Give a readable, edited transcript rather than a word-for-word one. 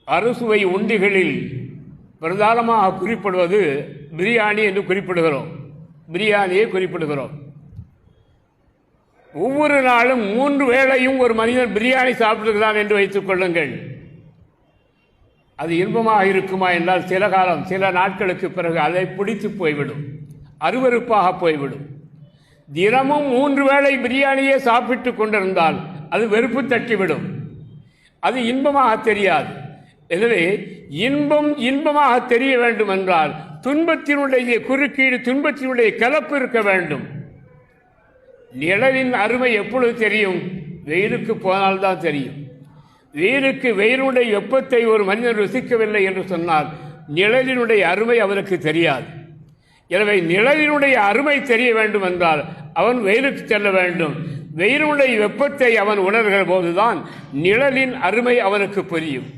அறுசுவை உண்டிகளில் பிரதானமாக குறிப்பிடுவது பிரியாணி என்று குறிப்பிடுகிறோம். பிரியாணியை குறிப்பிடுகிறோம். ஒவ்வொரு நாளும் 3 வேளையும் ஒரு மனிதன் பிரியாணி சாப்பிடுகிறான் என்று வைத்துக் கொள்ளுங்கள். அது இன்பமாக இருக்குமா என்றால் சில காலம், சில நாட்களுக்கு பிறகு அதை பிடித்து போய்விடும், அருவருப்பாக போய்விடும். தினமும் 3 வேளை பிரியாணியே சாப்பிட்டு கொண்டிருந்தால் அது வெறுப்பு தட்டிவிடும், அது இன்பமாக தெரியாது. எனவே இன்பம் இன்பமாக தெரிய வேண்டும் என்றால் துன்பத்தினுடைய குறுக்கீடு, துன்பத்தினுடைய கலப்பு இருக்க வேண்டும். நிழலின் அருமை எப்பொழுது தெரியும்? வெயிலுக்கு போனால்தான் தெரியும். வெயிலுடைய வெப்பத்தை ஒரு மனிதன் ருசிக்கவில்லை என்று சொன்னால் நிழலினுடைய அருமை அவனுக்கு தெரியாது. எனவே நிழலினுடைய அருமை தெரிய வேண்டும் என்றால் அவன் வெயிலுக்கு செல்ல வேண்டும். வெயிலுடைய வெப்பத்தை அவன் உணர்கிற போதுதான் நிழலின் அருமை அவனுக்கு புரியும்.